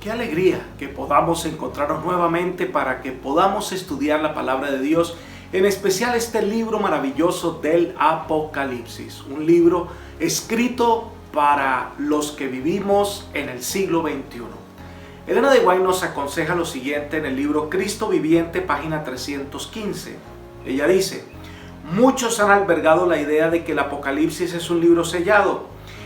Qué alegría que podamos encontrarnos nuevamente para que podamos estudiar la palabra de Dios, en especial este libro maravilloso del Apocalipsis, un libro escrito para los que vivimos en el siglo XXI. Elena de White nos aconseja lo siguiente en el libro Cristo Viviente, página 315. Ella dice: muchos han albergado la idea de que el Apocalipsis es un libro sellado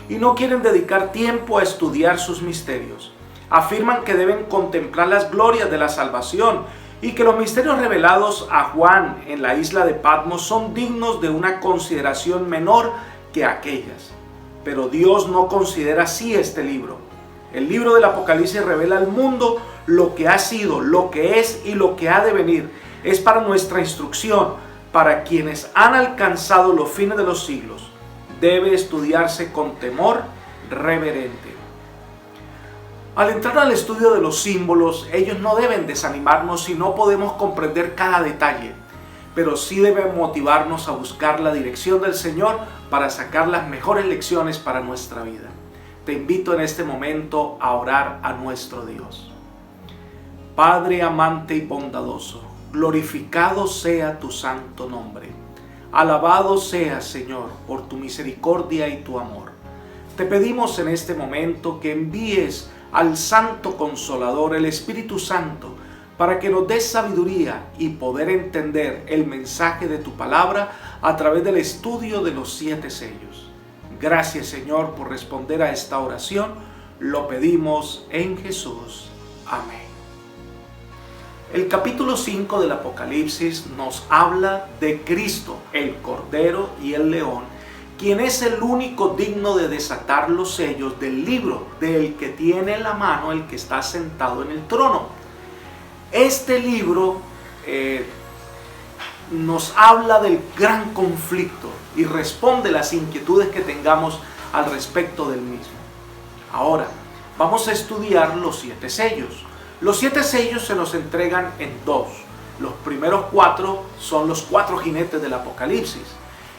y no quieren dedicar tiempo a estudiar sus misterios. Afirman que deben contemplar las glorias de la salvación y que los misterios revelados a Juan en la isla de Patmos son dignos de una consideración menor que aquellas. Pero Dios no considera así este libro. El libro del Apocalipsis revela al mundo lo que ha sido, lo que es y lo que ha de venir. Es para nuestra instrucción, para quienes han alcanzado los fines de los siglos. Debe estudiarse con temor reverente. Al entrar al estudio de los símbolos, ellos no deben desanimarnos si no podemos comprender cada detalle, pero sí deben motivarnos a buscar la dirección del Señor para sacar las mejores lecciones para nuestra vida. Te invito en este momento a orar a nuestro Dios. Padre amante y bondadoso, glorificado sea tu santo nombre. Alabado seas, Señor, por tu misericordia y tu amor. Te pedimos en este momento que envíes al Santo Consolador, el Espíritu Santo, para que nos dé sabiduría y poder entender el mensaje de tu palabra a través del estudio de los 7 sellos. Gracias, Señor, por responder a esta oración. Lo pedimos en Jesús. Amén. El capítulo 5 del Apocalipsis nos habla de Cristo, el Cordero y el León, quien es el único digno de desatar los sellos del libro del que tiene la mano el que está sentado en el trono. Este libro nos habla del gran conflicto y responde las inquietudes que tengamos al respecto del mismo. Ahora, vamos a estudiar los 7 sellos. Los 7 sellos se nos entregan en 2. Los primeros 4 son los 4 jinetes del Apocalipsis.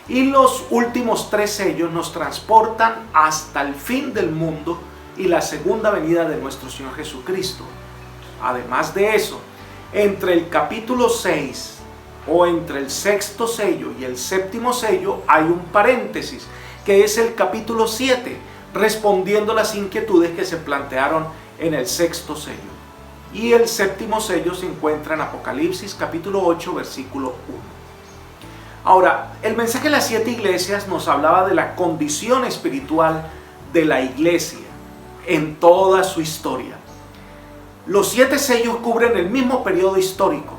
Y los últimos 3 sellos nos transportan hasta el fin del mundo y la segunda venida de nuestro Señor Jesucristo. Además de eso, entre el capítulo 6 o entre el 6º sello y el 7º sello hay un paréntesis, que es el capítulo 7, respondiendo las inquietudes que se plantearon en el 6º sello. Y el 7º sello se encuentra en Apocalipsis capítulo 8, versículo 1. Ahora, el mensaje de las 7 iglesias nos hablaba de la condición espiritual de la iglesia en toda su historia. Los 7 sellos cubren el mismo periodo histórico,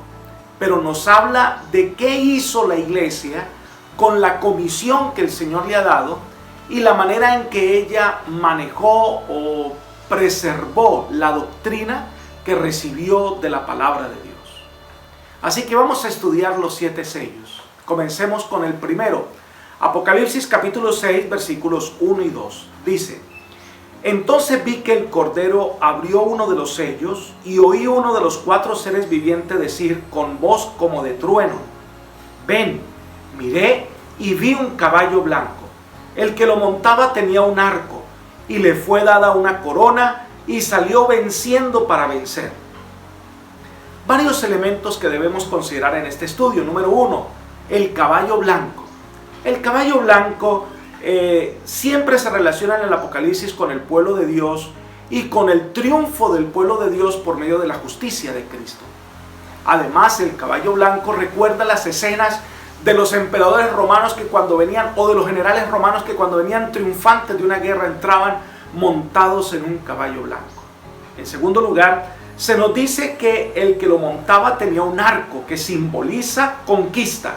pero nos habla de qué hizo la iglesia con la comisión que el Señor le ha dado y la manera en que ella manejó o preservó la doctrina que recibió de la palabra de Dios. Así que vamos a estudiar los 7 sellos. Comencemos con el primero. Apocalipsis capítulo 6, versículos 1 y 2. Dice: entonces vi que el Cordero abrió uno de los sellos y oí uno de los 4 seres vivientes decir con voz como de trueno: ven. Miré y vi un caballo blanco. El que lo montaba tenía un arco y le fue dada una corona y salió venciendo para vencer. Varios elementos que debemos considerar en este estudio. Número 1. El caballo blanco. El caballo blanco siempre se relaciona en el Apocalipsis con el pueblo de Dios y con el triunfo del pueblo de Dios por medio de la justicia de Cristo. Además, el caballo blanco recuerda las escenas de los emperadores romanos que cuando venían, o de los generales romanos que cuando venían triunfantes de una guerra entraban montados en un caballo blanco. En segundo lugar, se nos dice que el que lo montaba tenía un arco que simboliza conquista.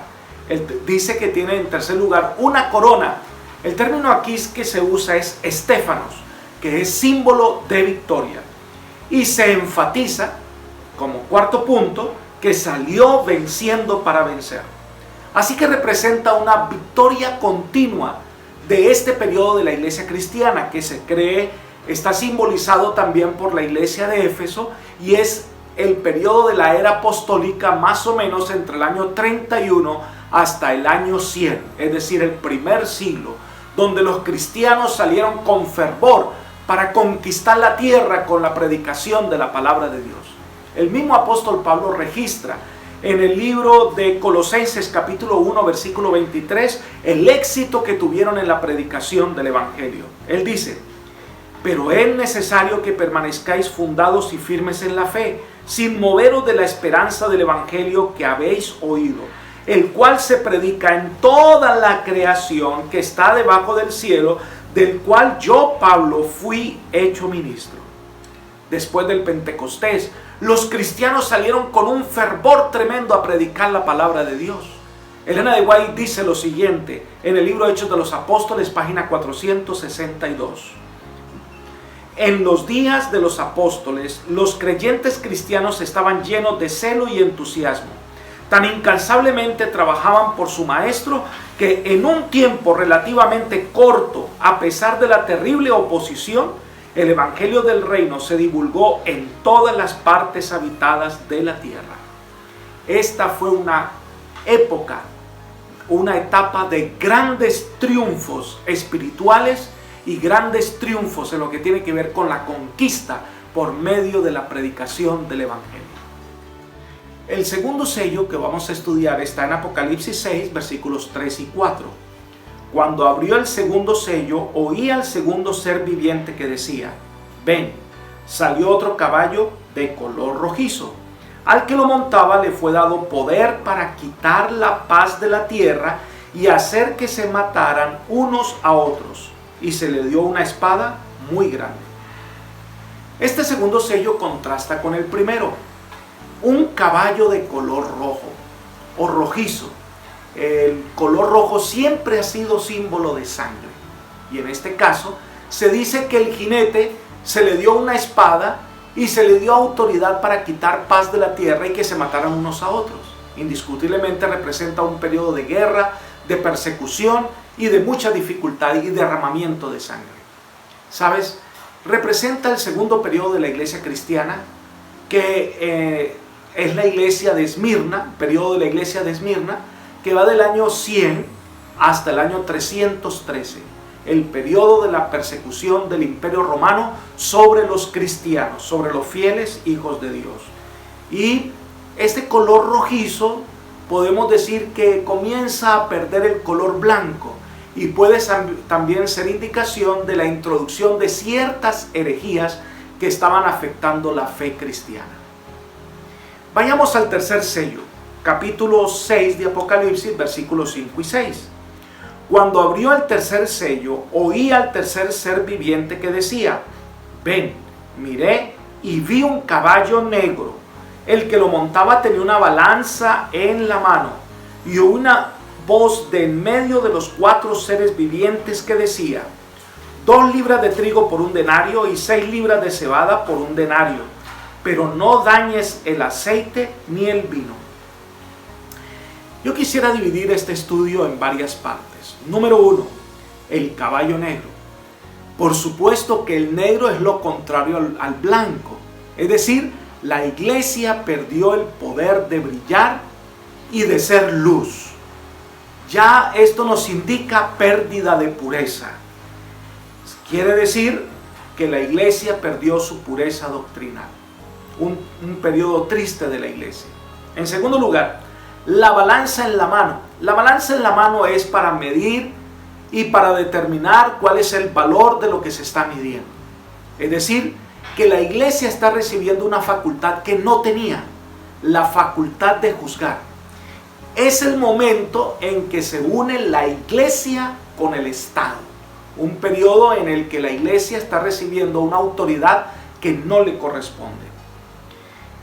Dice que tiene en tercer lugar una corona. El término aquí que se usa es estéfanos, que es símbolo de victoria. Y se enfatiza, como cuarto punto, que salió venciendo para vencer. Así que representa una victoria continua de este periodo de la iglesia cristiana, que se cree está simbolizado también por la iglesia de Éfeso, y es el periodo de la era apostólica más o menos entre el año 31 hasta el año 100, es decir, el primer siglo, donde los cristianos salieron con fervor para conquistar la tierra con la predicación de la palabra de Dios. El mismo apóstol Pablo registra en el libro de Colosenses capítulo 1 versículo 23 el éxito que tuvieron en la predicación del evangelio. Él dice: pero es necesario que permanezcáis fundados y firmes en la fe, sin moveros de la esperanza del evangelio que habéis oído, el cual se predica en toda la creación que está debajo del cielo, del cual yo, Pablo, fui hecho ministro. Después del Pentecostés, los cristianos salieron con un fervor tremendo a predicar la palabra de Dios. Elena de White dice lo siguiente en el libro Hechos de los Apóstoles, página 462. En los días de los apóstoles, los creyentes cristianos estaban llenos de celo y entusiasmo. Tan incansablemente trabajaban por su maestro que en un tiempo relativamente corto, a pesar de la terrible oposición, el evangelio del reino se divulgó en todas las partes habitadas de la tierra. Esta fue una época, una etapa de grandes triunfos espirituales y grandes triunfos en lo que tiene que ver con la conquista por medio de la predicación del evangelio. El segundo sello que vamos a estudiar está en Apocalipsis 6, versículos 3 y 4. Cuando abrió el segundo sello, oí al segundo ser viviente que decía: ven. Salió otro caballo de color rojizo. Al que lo montaba le fue dado poder para quitar la paz de la tierra y hacer que se mataran unos a otros. Y se le dio una espada muy grande. Este segundo sello contrasta con el primero. Un caballo de color rojo o rojizo. El color rojo siempre ha sido símbolo de sangre. Y en este caso se dice que el jinete se le dio una espada y se le dio autoridad para quitar paz de la tierra y que se mataran unos a otros. Indiscutiblemente representa un periodo de guerra, de persecución y de mucha dificultad y derramamiento de sangre. ¿Sabes? Representa el segundo periodo de la iglesia cristiana, que es la iglesia de Esmirna, periodo de la iglesia de Esmirna, que va del año 100 hasta el año 313, el periodo de la persecución del Imperio Romano sobre los cristianos, sobre los fieles hijos de Dios. Y este color rojizo podemos decir que comienza a perder el color blanco y puede también ser indicación de la introducción de ciertas herejías que estaban afectando la fe cristiana. Vayamos al tercer sello, capítulo 6 de Apocalipsis, versículos 5 y 6. Cuando abrió el tercer sello, oí al tercer ser viviente que decía: ven. Miré y vi un caballo negro. El que lo montaba tenía una balanza en la mano y una voz de en medio de los cuatro seres vivientes que decía: 2 libras de trigo por 1 denario y 6 libras de cebada por 1 denario, pero no dañes el aceite ni el vino. Yo quisiera dividir este estudio en varias partes. Número 1, el caballo negro. Por supuesto que el negro es lo contrario al blanco, es decir, la iglesia perdió el poder de brillar y de ser luz. Ya esto nos indica pérdida de pureza. Quiere decir que la iglesia perdió su pureza doctrinal. Un periodo triste de la iglesia. En segundo lugar, la balanza en la mano. La balanza en la mano es para medir y para determinar cuál es el valor de lo que se está midiendo. Es decir, que la iglesia está recibiendo una facultad que no tenía, la facultad de juzgar. Es el momento en que se une la iglesia con el Estado. Un periodo en el que la iglesia está recibiendo una autoridad que no le corresponde.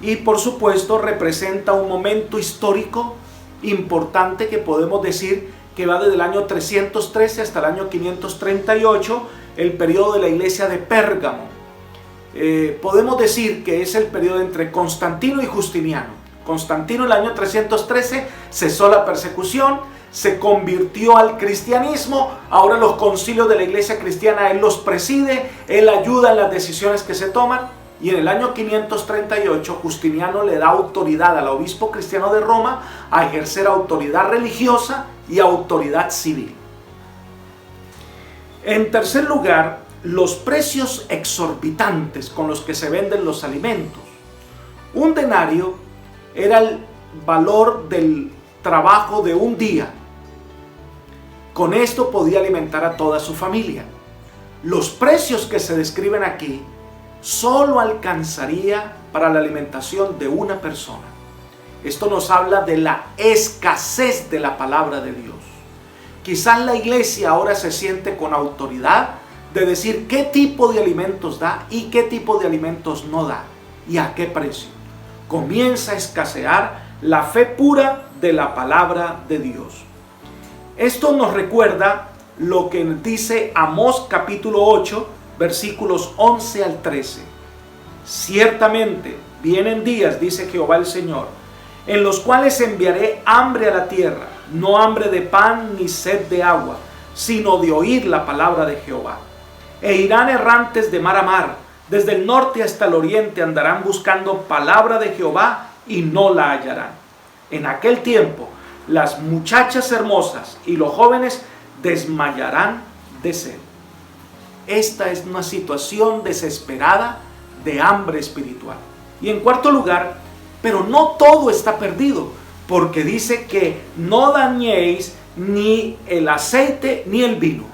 Y por supuesto representa un momento histórico importante que podemos decir que va desde el año 313 hasta el año 538, el periodo de la iglesia de Pérgamo. Podemos decir que es el periodo entre Constantino y Justiniano. Constantino en el año 313 cesó la persecución, se convirtió al cristianismo. Ahora los concilios de la iglesia cristiana él los preside, él ayuda en las decisiones que se toman. Y en el año 538 Justiniano le da autoridad al obispo cristiano de Roma a ejercer autoridad religiosa y autoridad civil. En tercer lugar, los precios exorbitantes con los que se venden los alimentos. Un denario era el valor del trabajo de un día. Con esto podía alimentar a toda su familia. Los precios que se describen aquí solo alcanzaría para la alimentación de una persona. Esto nos habla de la escasez de la palabra de Dios. Quizás la iglesia ahora se siente con autoridad de decir qué tipo de alimentos da y qué tipo de alimentos no da y a qué precio. Comienza a escasear la fe pura de la palabra de Dios. Esto nos recuerda lo que dice Amós capítulo 8, versículos 11 al 13. Ciertamente vienen días, dice Jehová el Señor, en los cuales enviaré hambre a la tierra, no hambre de pan ni sed de agua, sino de oír la palabra de Jehová. E irán errantes de mar a mar, desde el norte hasta el oriente andarán buscando palabra de Jehová y no la hallarán. En aquel tiempo las muchachas hermosas y los jóvenes desmayarán de sed. Esta es una situación desesperada de hambre espiritual. Y en cuarto lugar, pero no todo está perdido, porque dice que no dañéis ni el aceite ni el vino.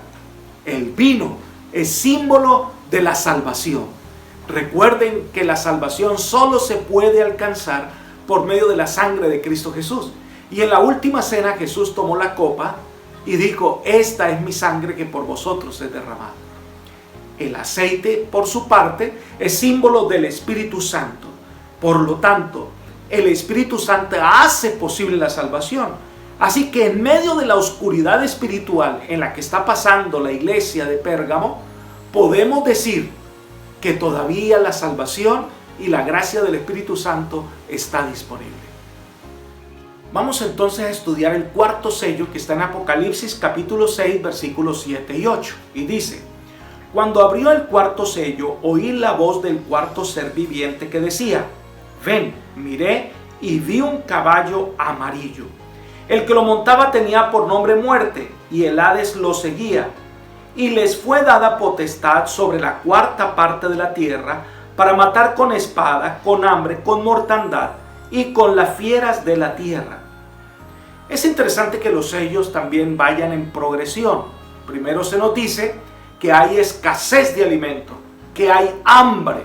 El vino es símbolo de la salvación. Recuerden que la salvación solo se puede alcanzar por medio de la sangre de Cristo Jesús. Y en la última cena Jesús tomó la copa y dijo: esta es mi sangre que por vosotros es derramada. El aceite, por su parte, es símbolo del Espíritu Santo. Por lo tanto, el Espíritu Santo hace posible la salvación. Así que en medio de la oscuridad espiritual en la que está pasando la iglesia de Pérgamo, podemos decir que todavía la salvación y la gracia del Espíritu Santo está disponible. Vamos entonces a estudiar el cuarto sello que está en Apocalipsis capítulo 6 versículos 7 y 8. Y dice: cuando abrió el cuarto sello, oí la voz del cuarto ser viviente que decía: ven, miré y vi un caballo amarillo. El que lo montaba tenía por nombre Muerte, y el Hades lo seguía. Y les fue dada potestad sobre la cuarta parte de la tierra para matar con espada, con hambre, con mortandad y con las fieras de la tierra. Es interesante que los sellos también vayan en progresión. Primero se nos dice que hay escasez de alimento, que hay hambre,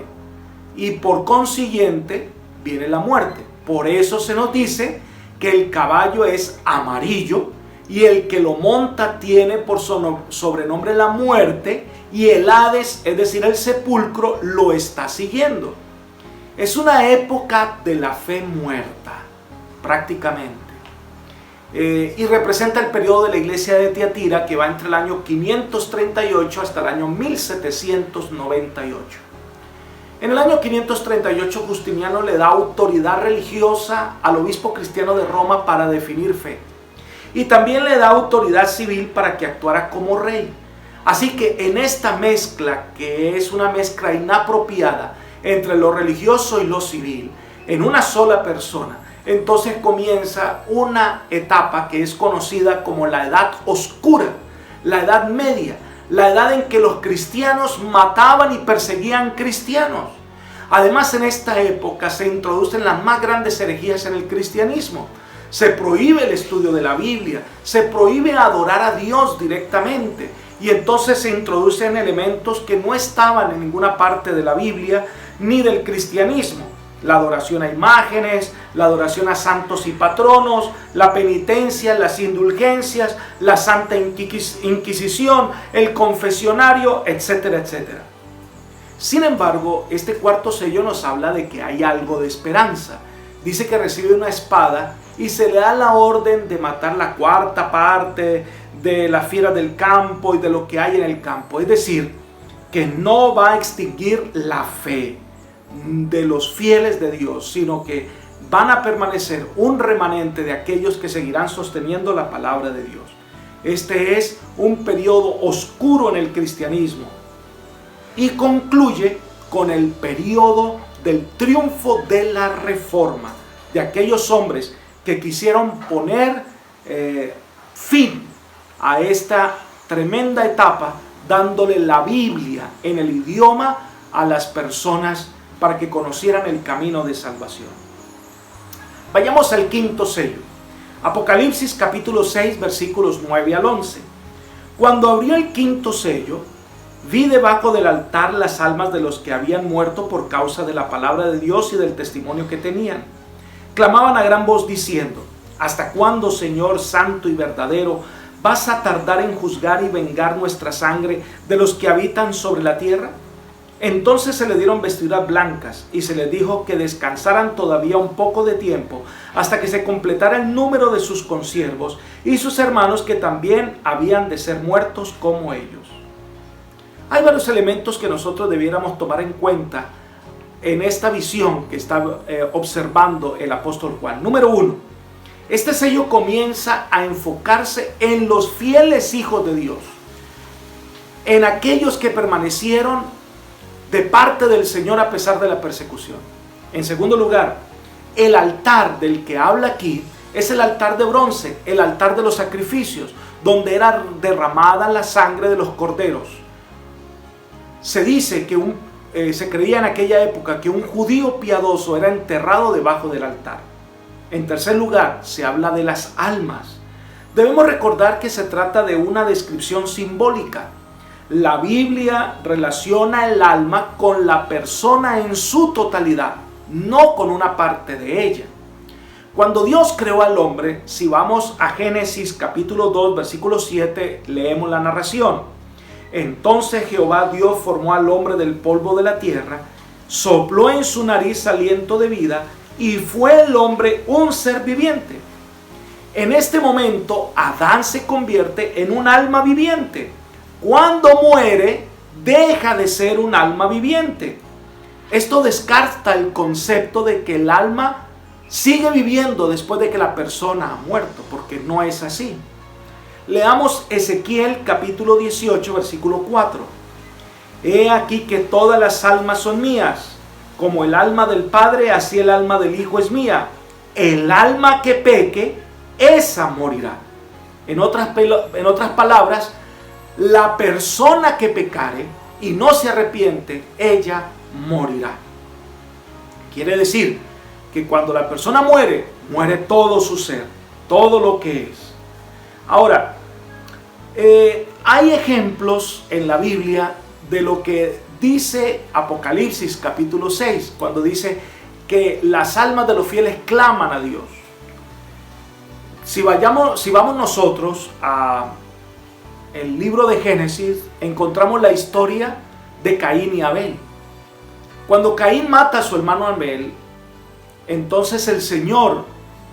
y por consiguiente viene la muerte. Por eso se nos dice que el caballo es amarillo y el que lo monta tiene por sobrenombre la muerte, y el Hades, es decir, el sepulcro, lo está siguiendo. Es una época de la fe muerta, prácticamente. Y representa el periodo de la iglesia de Tiatira, que va entre el año 538 hasta el año 1798. En el año 538 Justiniano le da autoridad religiosa al obispo cristiano de Roma para definir fe. Y también le da autoridad civil para que actuara como rey. Así que en esta mezcla, que es una mezcla inapropiada entre lo religioso y lo civil, en una sola persona, entonces comienza una etapa que es conocida como la Edad Oscura, la Edad Media, la edad en que los cristianos mataban y perseguían cristianos. Además, en esta época se introducen las más grandes herejías en el cristianismo. Se prohíbe el estudio de la Biblia, se prohíbe adorar a Dios directamente, y entonces se introducen elementos que no estaban en ninguna parte de la Biblia ni del cristianismo. La adoración a imágenes, la adoración a santos y patronos, la penitencia, las indulgencias, la Santa Inquisición, el confesionario, etcétera, etcétera. Sin embargo, este cuarto sello nos habla de que hay algo de esperanza. Dice que recibe una espada y se le da la orden de matar la cuarta parte de la fiera del campo y de lo que hay en el campo. Es decir, que no va a extinguir la fe de los fieles de Dios, sino que van a permanecer un remanente de aquellos que seguirán sosteniendo la palabra de Dios. Este es un periodo oscuro en el cristianismo y concluye con el periodo del triunfo de la Reforma, de aquellos hombres que quisieron poner fin a esta tremenda etapa dándole la Biblia en el idioma a las personas para que conocieran el camino de salvación. Vayamos al quinto sello. Apocalipsis capítulo 6, versículos 9 al 11. Cuando abrió el quinto sello, vi debajo del altar las almas de los que habían muerto por causa de la palabra de Dios y del testimonio que tenían. Clamaban a gran voz diciendo: ¿Hasta cuándo, Señor santo y verdadero, vas a tardar en juzgar y vengar nuestra sangre de los que habitan sobre la tierra? Entonces se le dieron vestiduras blancas y se les dijo que descansaran todavía un poco de tiempo hasta que se completara el número de sus consiervos y sus hermanos que también habían de ser muertos como ellos. Hay varios elementos que nosotros debiéramos tomar en cuenta en esta visión que está observando el apóstol Juan. Número 1, este sello comienza a enfocarse en los fieles hijos de Dios, en aquellos que permanecieron de parte del Señor a pesar de la persecución. En segundo lugar, el altar del que habla aquí es el altar de bronce, el altar de los sacrificios, donde era derramada la sangre de los corderos. Se dice que se creía en aquella época que un judío piadoso era enterrado debajo del altar. En tercer lugar, se habla de las almas. Debemos recordar que se trata de una descripción simbólica. La Biblia relaciona el alma con la persona en su totalidad, no con una parte de ella. Cuando Dios creó al hombre, si vamos a Génesis capítulo 2, versículo 7, leemos la narración. Entonces Jehová Dios formó al hombre del polvo de la tierra, sopló en su nariz aliento de vida, y fue el hombre un ser viviente. En este momento, Adán se convierte en un alma viviente. Cuando muere, deja de ser un alma viviente. Esto descarta el concepto de que el alma sigue viviendo después de que la persona ha muerto, porque no es así. Leamos Ezequiel capítulo 18, versículo 4. He aquí que todas las almas son mías, como el alma del Padre, así el alma del Hijo es mía. El alma que peque, esa morirá. En otras palabras, la persona que pecare y no se arrepiente, ella morirá. Quiere decir que cuando la persona muere, muere todo su ser, todo lo que es. Ahora, hay ejemplos en la Biblia de lo que dice Apocalipsis capítulo 6, cuando dice que las almas de los fieles claman a Dios. Si vamos nosotros a el libro de Génesis, encontramos la historia de Caín y Abel. Cuando Caín mata a su hermano Abel, entonces el Señor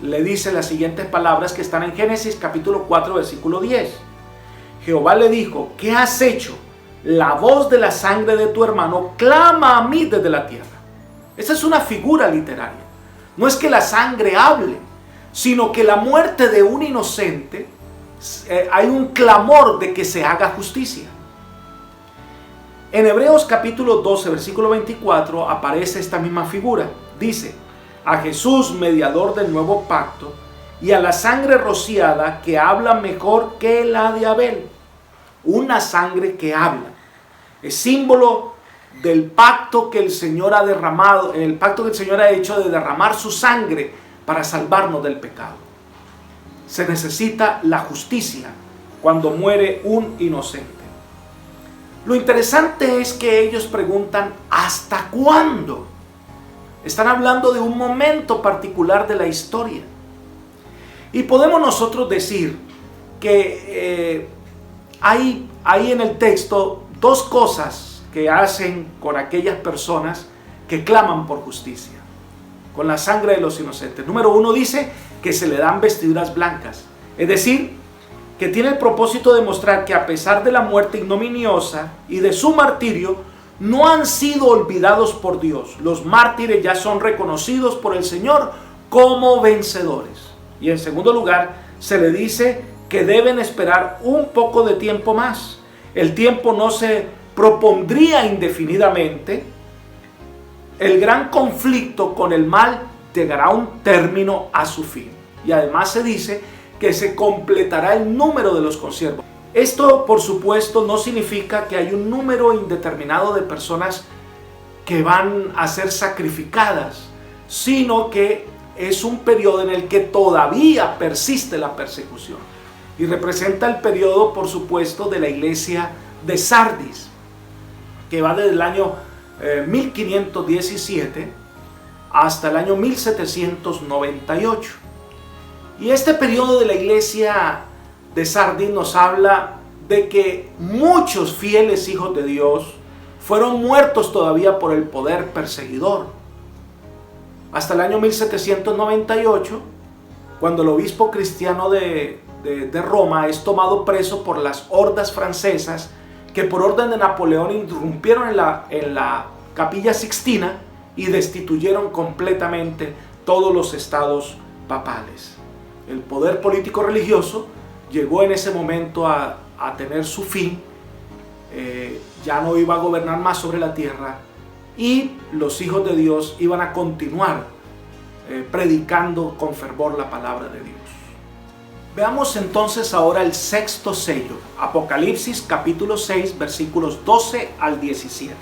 le dice las siguientes palabras que están en Génesis capítulo 4, versículo 10. Jehová le dijo: ¿qué has hecho? La voz de la sangre de tu hermano clama a mí desde la tierra. Esa es una figura literaria. No es que la sangre hable, sino que la muerte de un inocente, hay un clamor de que se haga justicia. En Hebreos capítulo 12, versículo 24 aparece esta misma figura. Dice: a Jesús, mediador del nuevo pacto, y a la sangre rociada que habla mejor que la de Abel. Una sangre que habla. Es símbolo del pacto que el Señor ha derramado, el pacto que el Señor ha hecho de derramar su sangre para salvarnos del pecado. Se necesita la justicia cuando muere un inocente. Lo interesante es que ellos preguntan: ¿hasta cuándo? Están hablando de un momento particular de la historia. Y podemos nosotros decir que hay en el texto dos cosas que hacen con aquellas personas que claman por justicia, con la sangre de los inocentes. Número uno, dice que se le dan vestiduras blancas. Es decir, que tiene el propósito de mostrar que a pesar de la muerte ignominiosa y de su martirio, no han sido olvidados por Dios. Los mártires ya son reconocidos por el Señor como vencedores. Y en segundo lugar, se le dice que deben esperar un poco de tiempo más. El tiempo no se propondría indefinidamente. El gran conflicto con el mal llegará a un término, a su fin. Y además se dice que se completará el número de los consiervos. Esto, por supuesto, no significa que hay un número indeterminado de personas que van a ser sacrificadas, sino que es un periodo en el que todavía persiste la persecución. Y representa el periodo, por supuesto, de la iglesia de Sardis, que va desde el año 1517 hasta el año 1798. Y este periodo de la iglesia de Sardis nos habla de que muchos fieles hijos de Dios fueron muertos todavía por el poder perseguidor. Hasta el año 1798, cuando el obispo cristiano de Roma es tomado preso por las hordas francesas que por orden de Napoleón irrumpieron en la Capilla Sixtina y destituyeron completamente todos los estados papales. El poder político religioso llegó en ese momento a tener su fin, ya no iba a gobernar más sobre la tierra y los hijos de Dios iban a continuar predicando con fervor la palabra de Dios. Veamos entonces ahora el sexto sello, Apocalipsis capítulo 6 versículos 12 al 17.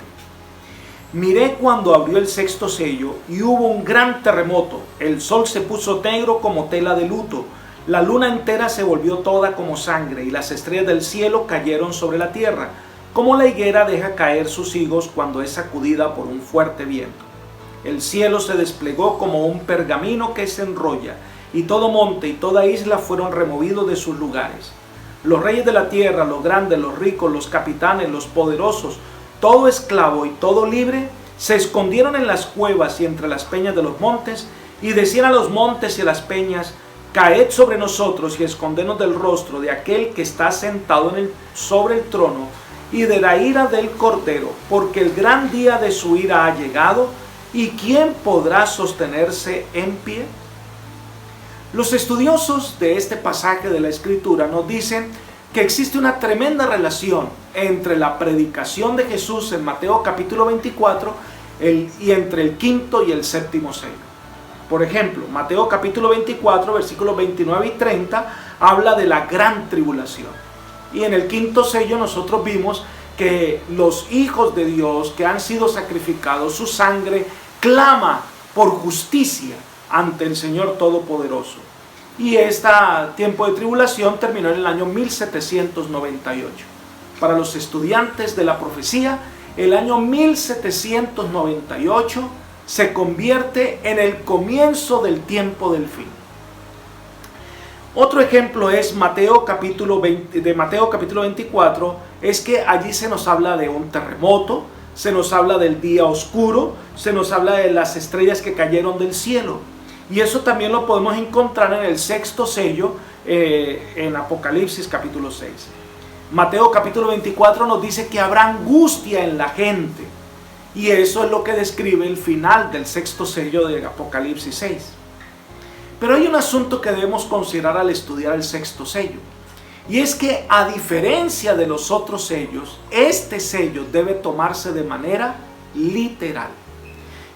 Miré cuando abrió el sexto sello y hubo un gran terremoto, el sol se puso negro como tela de luto, la luna entera se volvió toda como sangre y las estrellas del cielo cayeron sobre la tierra, como la higuera deja caer sus higos cuando es sacudida por un fuerte viento. El cielo se desplegó como un pergamino que se enrolla, y todo monte y toda isla fueron removidos de sus lugares. Los reyes de la tierra, los grandes, los ricos, los capitanes, los poderosos, todo esclavo y todo libre, se escondieron en las cuevas y entre las peñas de los montes, y decían a los montes y a las peñas: caed sobre nosotros y escondenos del rostro de aquel que está sentado sobre el trono y de la ira del Cordero, porque el gran día de su ira ha llegado, ¿y quién podrá sostenerse en pie? Los estudiosos de este pasaje de la Escritura nos dicen que existe una tremenda relación entre la predicación de Jesús en Mateo capítulo 24 y entre el quinto y el séptimo sello. Por ejemplo, Mateo capítulo 24, versículos 29 y 30, habla de la gran tribulación. Y en el quinto sello nosotros vimos que los hijos de Dios que han sido sacrificados, su sangre clama por justicia ante el Señor Todopoderoso. Y este tiempo de tribulación terminó en el año 1798. Para los estudiantes de la profecía, el año 1798 se convierte en el comienzo del tiempo del fin. Otro ejemplo es Mateo capítulo 24, es que allí se nos habla de un terremoto, se nos habla del día oscuro, se nos habla de las estrellas que cayeron del cielo. Y eso también lo podemos encontrar en el sexto sello, en Apocalipsis capítulo 6. Mateo capítulo 24 nos dice que habrá angustia en la gente. Y eso es lo que describe el final del sexto sello de Apocalipsis 6. Pero hay un asunto que debemos considerar al estudiar el sexto sello. Y es que, a diferencia de los otros sellos, este sello debe tomarse de manera literal.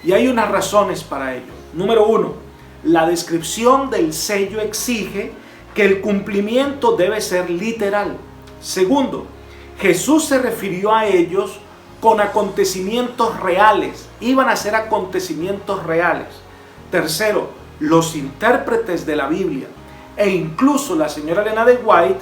Y hay unas razones para ello. Número 1. La descripción del sello exige que el cumplimiento debe ser literal. Segundo, Jesús se refirió a ellos con acontecimientos reales. Iban a ser acontecimientos reales. Tercero, los intérpretes de la Biblia e incluso la señora Elena de White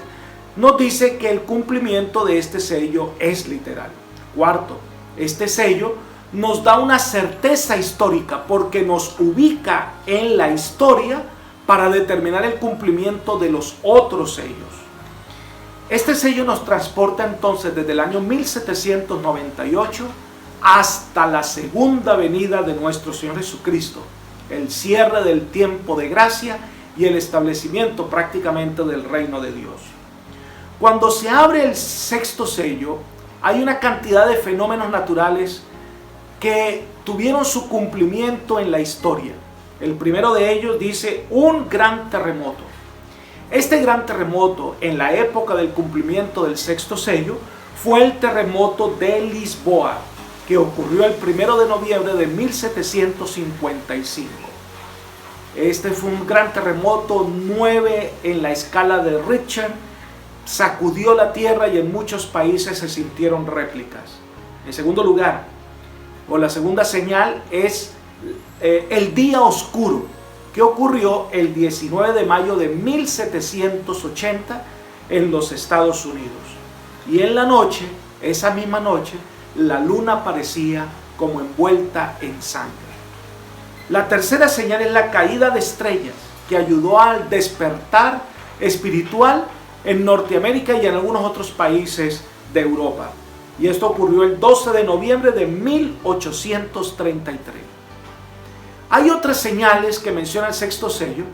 nos dice que el cumplimiento de este sello es literal. Cuarto, este sello nos da una certeza histórica porque nos ubica en la historia para determinar el cumplimiento de los otros sellos. Este sello nos transporta entonces desde el año 1798 hasta la segunda venida de nuestro Señor Jesucristo, el cierre del tiempo de gracia y el establecimiento prácticamente del reino de Dios. Cuando se abre el sexto sello, hay una cantidad de fenómenos naturales que tuvieron su cumplimiento en la historia. El primero de ellos dice un gran terremoto. Este gran terremoto en la época del cumplimiento del sexto sello fue el terremoto de Lisboa, que ocurrió el 1 de noviembre de 1755. Este fue un gran terremoto, 9 en la escala de Richter, sacudió la tierra y en muchos países se sintieron réplicas. En segundo lugar, o la segunda señal es el día oscuro, que ocurrió el 19 de mayo de 1780 en los Estados Unidos. Y en la noche, esa misma noche, la luna aparecía como envuelta en sangre. La tercera señal es la caída de estrellas, que ayudó al despertar espiritual en Norteamérica y en algunos otros países de Europa. Y esto ocurrió el 12 de noviembre de 1833. Hay otras señales que menciona el sexto sello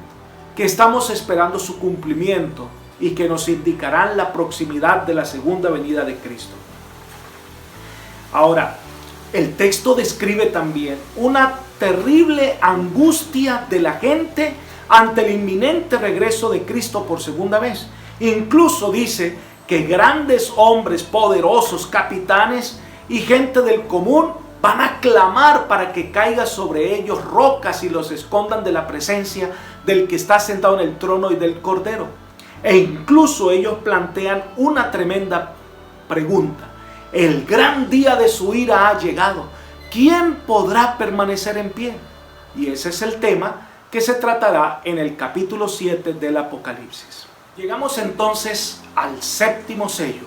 que estamos esperando su cumplimiento y que nos indicarán la proximidad de la segunda venida de Cristo. Ahora, el texto describe también una terrible angustia de la gente ante el inminente regreso de Cristo por segunda vez. Incluso dice que grandes hombres poderosos, capitanes y gente del común van a clamar para que caiga sobre ellos rocas y los escondan de la presencia del que está sentado en el trono y del Cordero. E incluso ellos plantean una tremenda pregunta. El gran día de su ira ha llegado. ¿Quién podrá permanecer en pie? Y ese es el tema que se tratará en el capítulo 7 del Apocalipsis. Llegamos entonces al séptimo sello,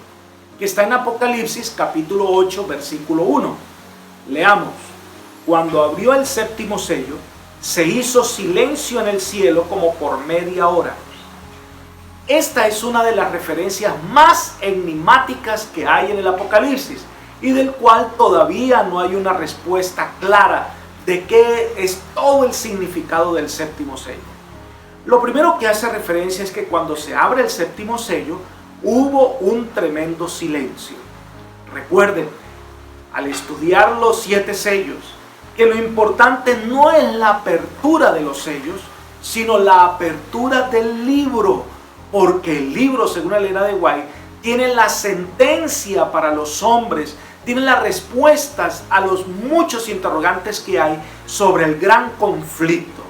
que está en Apocalipsis capítulo 8, versículo 1. Leamos: cuando abrió el séptimo sello, se hizo silencio en el cielo como por media hora. Esta es una de las referencias más enigmáticas que hay en el Apocalipsis y del cual todavía no hay una respuesta clara de qué es todo el significado del séptimo sello. Lo primero que hace referencia es que cuando se abre el séptimo sello hubo un tremendo silencio. Recuerden, al estudiar los 7 sellos, que lo importante no es la apertura de los sellos, sino la apertura del libro, porque el libro, según Elena de White, tiene la sentencia para los hombres, tiene las respuestas a los muchos interrogantes que hay sobre el gran conflicto.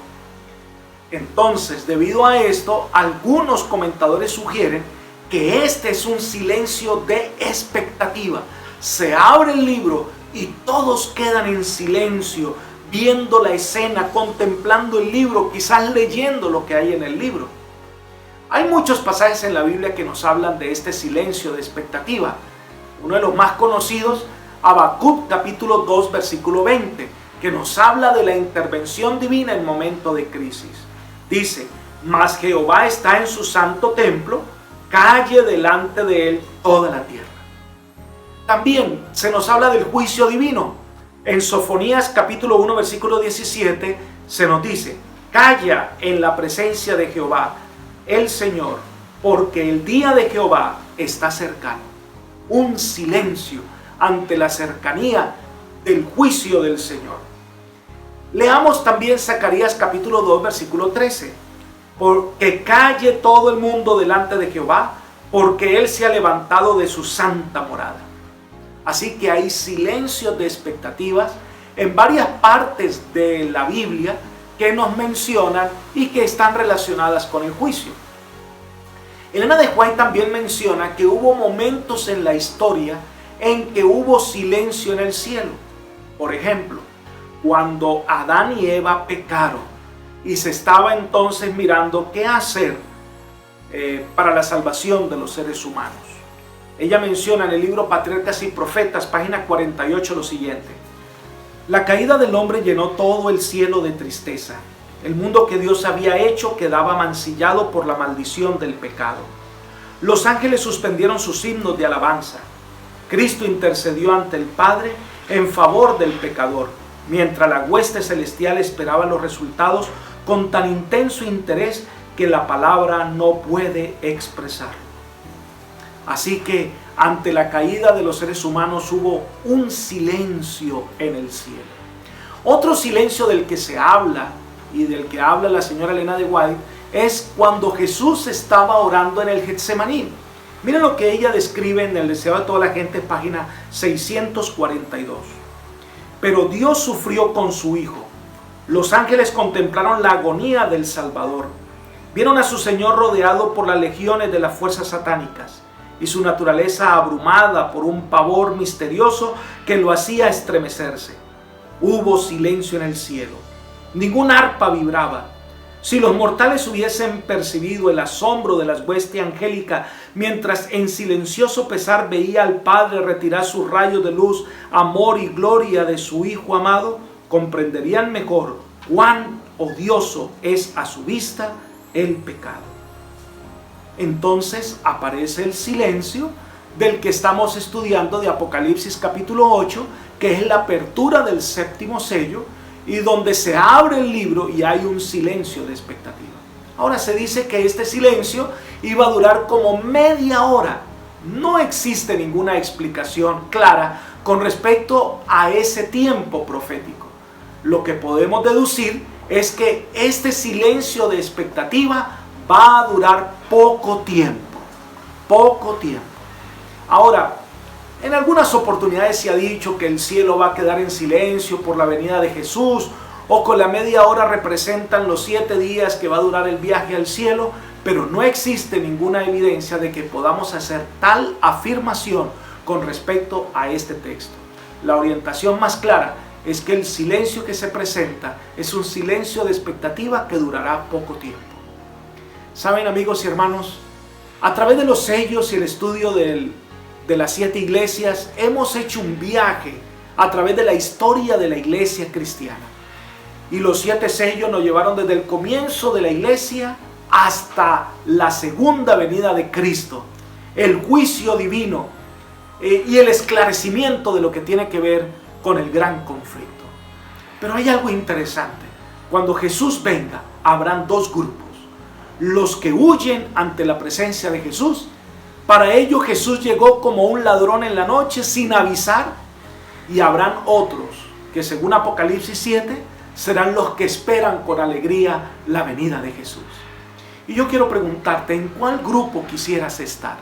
Entonces, debido a esto, algunos comentadores sugieren que este es un silencio de expectativa. Se abre el libro y todos quedan en silencio, viendo la escena, contemplando el libro, quizás leyendo lo que hay en el libro. Hay muchos pasajes en la Biblia que nos hablan de este silencio de expectativa. Uno de los más conocidos, Habacuc capítulo 2 versículo 20, que nos habla de la intervención divina en momento de crisis. Dice: mas Jehová está en su santo templo, calle delante de él toda la tierra. También se nos habla del juicio divino. En Sofonías capítulo 1 versículo 17 se nos dice: calla en la presencia de Jehová el Señor, porque el día de Jehová está cercano. Un silencio ante la cercanía del juicio del Señor. Leamos también Zacarías capítulo 2 versículo 13. Porque calle todo el mundo delante de Jehová, porque Él se ha levantado de su santa morada. Así que hay silencios de expectativas en varias partes de la Biblia que nos mencionan y que están relacionadas con el juicio. Elena de White también menciona que hubo momentos en la historia en que hubo silencio en el cielo. Por ejemplo, cuando Adán y Eva pecaron y se estaba entonces mirando qué hacer para la salvación de los seres humanos. Ella menciona en el libro Patriarcas y Profetas, página 48, lo siguiente: la caída del hombre llenó todo el cielo de tristeza. El mundo que Dios había hecho quedaba mancillado por la maldición del pecado. Los ángeles suspendieron sus himnos de alabanza. Cristo intercedió ante el Padre en favor del pecador, mientras la hueste celestial esperaba los resultados con tan intenso interés que la palabra no puede expresarlo. Así que ante la caída de los seres humanos hubo un silencio en el cielo. Otro silencio del que se habla y del que habla la señora Elena de White es cuando Jesús estaba orando en el Getsemaní. Miren lo que ella describe en El deseo de toda la gente, página 642. Pero Dios sufrió con su Hijo. Los ángeles contemplaron la agonía del Salvador. Vieron a su Señor rodeado por las legiones de las fuerzas satánicas y su naturaleza abrumada por un pavor misterioso que lo hacía estremecerse. Hubo silencio en el cielo. Ningún arpa vibraba. Si los mortales hubiesen percibido el asombro de la hueste angélica mientras en silencioso pesar veía al Padre retirar sus rayos de luz, amor y gloria de su Hijo amado, comprenderían mejor cuán odioso es a su vista el pecado. Entonces aparece el silencio del que estamos estudiando de Apocalipsis capítulo 8, que es la apertura del séptimo sello, y donde se abre el libro y hay un silencio de expectativa. Ahora se dice que este silencio iba a durar como media hora. No existe ninguna explicación clara con respecto a ese tiempo profético. Lo que podemos deducir es que este silencio de expectativa va a durar poco tiempo. Poco tiempo. Ahora, en algunas oportunidades se ha dicho que el cielo va a quedar en silencio por la venida de Jesús, o con la media hora representan los 7 días que va a durar el viaje al cielo, pero no existe ninguna evidencia de que podamos hacer tal afirmación con respecto a este texto. La orientación más clara es que el silencio que se presenta es un silencio de expectativa que durará poco tiempo. Saben, amigos y hermanos, a través de los sellos y el estudio de las 7 iglesias, hemos hecho un viaje a través de la historia de la iglesia cristiana. Y los 7 sellos nos llevaron desde el comienzo de la iglesia hasta la segunda venida de Cristo, el juicio divino y el esclarecimiento de lo que tiene que ver con el gran conflicto. Pero hay algo interesante. Cuando Jesús venga, habrán 2 grupos. Los que huyen ante la presencia de Jesús. Para ello Jesús llegó como un ladrón en la noche sin avisar. Y habrán otros que, según Apocalipsis 7, serán los que esperan con alegría la venida de Jesús. Y yo quiero preguntarte, ¿en cuál grupo quisieras estar?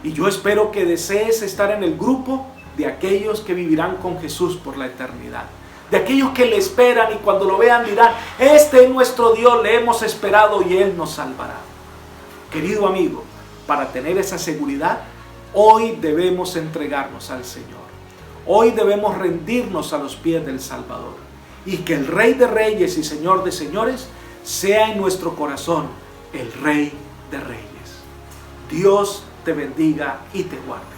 Y yo espero que desees estar en el grupo de aquellos que vivirán con Jesús por la eternidad. De aquellos que le esperan y cuando lo vean dirán: este es nuestro Dios, le hemos esperado y Él nos salvará. Querido amigo, para tener esa seguridad, hoy debemos entregarnos al Señor. Hoy debemos rendirnos a los pies del Salvador. Y que el Rey de Reyes y Señor de Señores sea en nuestro corazón el Rey de Reyes. Dios te bendiga y te guarde.